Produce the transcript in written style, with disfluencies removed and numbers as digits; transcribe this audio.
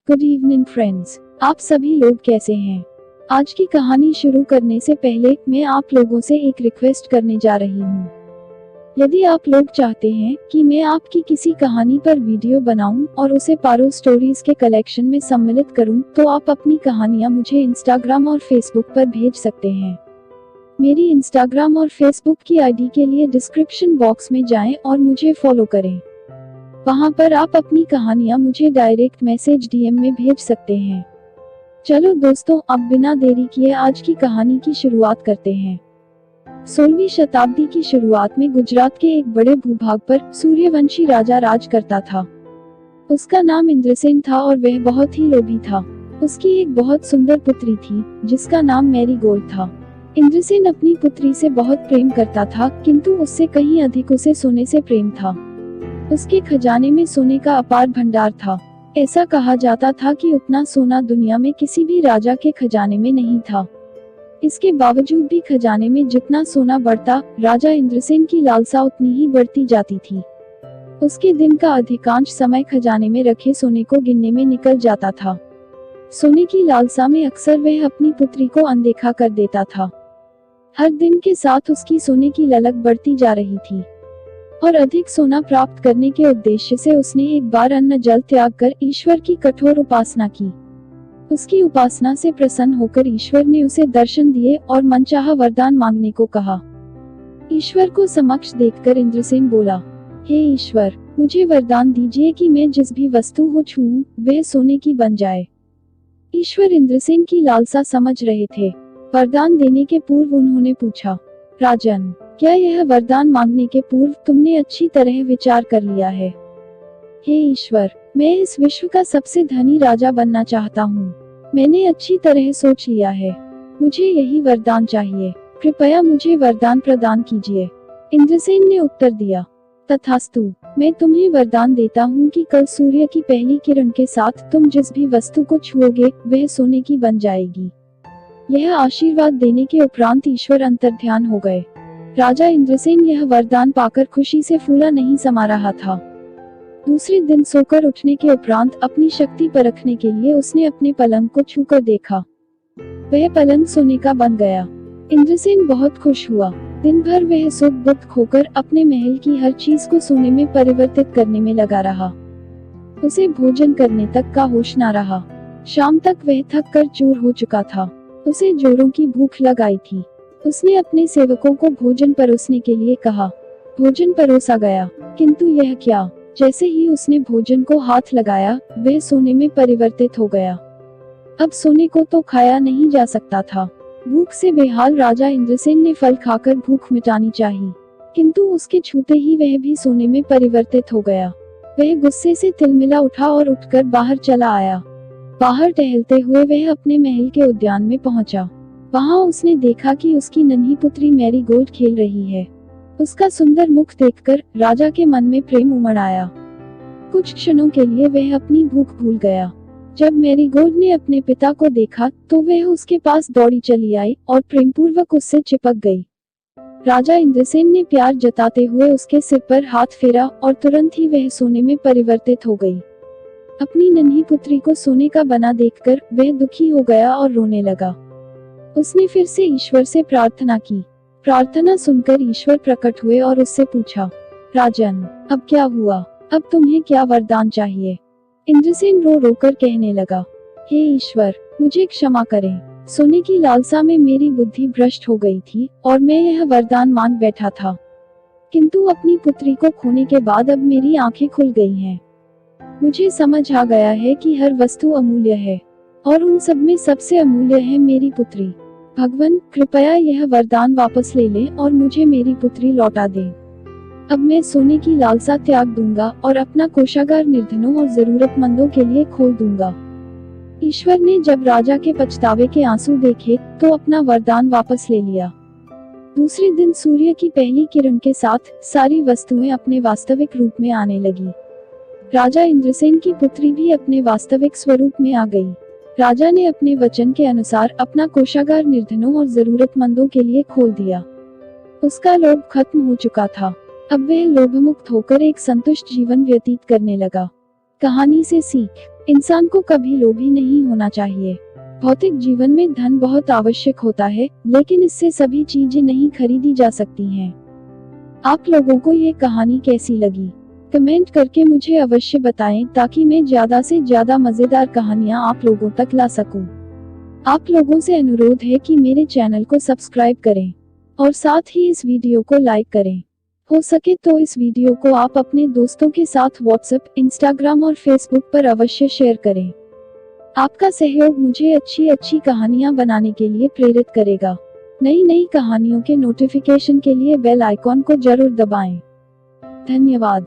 Good evening friends, आप सभी लोग कैसे हैं? आज की कहानी शुरू करने से पहले मैं आप लोगों से एक रिक्वेस्ट करने जा रही हूँ। यदि आप लोग चाहते हैं कि मैं आपकी किसी कहानी पर वीडियो बनाऊं और उसे पारो स्टोरीज के कलेक्शन में सम्मिलित करूं, तो आप अपनी कहानियां मुझे इंस्टाग्राम और फेसबुक पर भेज सकते हैं। मेरी इंस्टाग्राम और फेसबुक की आईडी के लिए डिस्क्रिप्शन बॉक्स में जाएं और मुझे फॉलो करें। वहां पर आप अपनी कहानियां मुझे डायरेक्ट मैसेज डीएम में भेज सकते हैं। चलो दोस्तों, अब बिना देरी किए आज की कहानी की शुरुआत करते हैं। 16वीं शताब्दी की शुरुआत में गुजरात के एक बड़े भूभाग पर सूर्यवंशी राजा राज करता था। उसका नाम इंद्रसेन था और वह बहुत ही लोभी था। उसकी एक बहुत सुंदर पुत्री थी जिसका नाम मैरीगोल्ड था। इंद्रसेन अपनी पुत्री से बहुत प्रेम करता था, किंतु उससे कहीं अधिक उसे सोने से प्रेम था। उसके खजाने में सोने का अपार भंडार था। ऐसा कहा जाता था कि उतना सोना दुनिया में किसी भी राजा के खजाने में नहीं था। इसके बावजूद भी खजाने में जितना सोना बढ़ता, राजा इंद्रसेन की लालसा उतनी ही बढ़ती जाती थी। उसके दिन का अधिकांश समय खजाने में रखे सोने को गिनने में निकल जाता था। सोने की लालसा में अक्सर वह अपनी पुत्री को अनदेखा कर देता था। हर दिन के साथ उसकी सोने की ललक बढ़ती जा रही थी और अधिक सोना प्राप्त करने के उद्देश्य से उसने एक बार अन्न जल त्याग कर ईश्वर की कठोर उपासना की। उसकी उपासना से प्रसन्न होकर ईश्वर ने उसे दर्शन दिए और मनचाहा वरदान मांगने को कहा। ईश्वर को समक्ष देखकर इंद्रसेन बोला, हे ईश्वर, मुझे वरदान दीजिए कि मैं जिस भी वस्तु को छूऊं वह सोने की बन जाए। ईश्वर इंद्रसेन की लालसा समझ रहे थे। वरदान देने के पूर्व उन्होंने पूछा, राजन, क्या यह वरदान मांगने के पूर्व तुमने अच्छी तरह विचार कर लिया है? हे ईश्वर, मैं इस विश्व का सबसे धनी राजा बनना चाहता हूँ। मैंने अच्छी तरह सोच लिया है। मुझे यही वरदान चाहिए। कृपया मुझे वरदान प्रदान कीजिए। इंद्रसेन ने उत्तर दिया, तथास्तु। मैं तुम्हें वरदान देता हूँ कि कल सूर्य की पहली किरण के साथ तुम जिस भी वस्तु को छुओगे वह सोने की बन जाएगी। यह आशीर्वाद देने के उपरांत ईश्वर अंतर्ध्यान हो गए। राजा इंद्रसेन यह वरदान पाकर खुशी से फूला नहीं समा रहा था। दूसरे दिन सोकर उठने के उपरांत अपनी शक्ति परखने के लिए उसने अपने पलंग को छूकर देखा। वह पलंग सोने का बन गया। इंद्रसेन बहुत खुश हुआ। दिन भर वह सुख दुख खोकर अपने महल की हर चीज को सोने में परिवर्तित करने में लगा रहा। उसे भोजन करने तक का होश न रहा। शाम तक वह थक कर चूर हो चुका था। उसे जोरों की भूख लग आई थी। उसने अपने सेवकों को भोजन परोसने के लिए कहा। भोजन परोसा गया, किंतु यह क्या? जैसे ही उसने भोजन को हाथ लगाया वह सोने में परिवर्तित हो गया। अब सोने को तो खाया नहीं जा सकता था। भूख से बेहाल राजा इंद्रसेन ने फल खाकर भूख मिटानी चाहिए, किंतु उसके छूते ही वह भी सोने में परिवर्तित हो गया। वह गुस्से से तिलमिला उठा और उठकर बाहर चला आया। बाहर टहलते हुए वह अपने महल के उद्यान में पहुंचा। वहां उसने देखा कि उसकी नन्ही पुत्री मैरीगोल्ड खेल रही है। उसका सुंदर मुख देखकर राजा के मन में प्रेम उमड़ आया। कुछ क्षणों के लिए वह अपनी भूख भूल गया। जब मैरीगोल्ड ने अपने पिता को देखा तो वह उसके पास दौड़ी चली आई और प्रेमपूर्वक उससे चिपक गई। राजा इंद्रसेन ने प्यार जताते हुए उसके सिर पर हाथ फेरा और तुरंत ही वह सोने में परिवर्तित हो गई। अपनी नन्ही पुत्री को सोने का बना देखकर वह दुखी हो गया और रोने लगा। उसने फिर से ईश्वर से प्रार्थना की। प्रार्थना सुनकर ईश्वर प्रकट हुए और उससे पूछा, राजन, अब क्या हुआ? अब तुम्हें क्या वरदान चाहिए? इंद्रसेन रो रोकर कहने लगा, हे ईश्वर, मुझे क्षमा करें। सोने की लालसा में मेरी बुद्धि भ्रष्ट हो गई थी और मैं यह वरदान मांग बैठा था, किंतु अपनी पुत्री को खोने के बाद अब मेरी आंखें खुल गई हैं। मुझे समझ आ गया है कि हर वस्तु अमूल्य है और उन सब में सबसे अमूल्य है मेरी पुत्री। भगवान, कृपया यह वरदान वापस ले लें और मुझे मेरी पुत्री लौटा दें। अब मैं सोने की लालसा त्याग दूंगा और अपना कोषागार निर्धनों और जरूरतमंदों के लिए खोल दूंगा। ईश्वर ने जब राजा के पछतावे के आंसू देखे तो अपना वरदान वापस ले लिया। दूसरे दिन सूर्य की पहली किरण के साथ सारी वस्तुएं अपने वास्तविक रूप में आने लगी। राजा इंद्रसेन की पुत्री भी अपने वास्तविक स्वरूप में आ गई। राजा ने अपने वचन के अनुसार अपना कोषागार निर्धनों और जरूरतमंदों के लिए खोल दिया। उसका लोभ खत्म हो चुका था। अब वह लोभमुक्त होकर एक संतुष्ट जीवन व्यतीत करने लगा। कहानी से सीख, इंसान को कभी लोभी नहीं होना चाहिए। भौतिक जीवन में धन बहुत आवश्यक होता है, लेकिन इससे सभी चीजें नहीं खरीदी जा सकती हैं। आप लोगों को ये कहानी कैसी लगी? कमेंट करके मुझे अवश्य बताएं ताकि मैं ज्यादा से ज्यादा मजेदार कहानियां आप लोगों तक ला सकूं। आप लोगों से अनुरोध है कि मेरे चैनल को सब्सक्राइब करें और साथ ही इस वीडियो को लाइक करें। हो सके तो इस वीडियो को आप अपने दोस्तों के साथ व्हाट्सएप, इंस्टाग्राम और फेसबुक पर अवश्य शेयर करें। आपका सहयोग मुझे अच्छी कहानियां बनाने के लिए प्रेरित करेगा। नई कहानियों के नोटिफिकेशन के लिए बेल आइकॉन को जरूर दबाएं। धन्यवाद।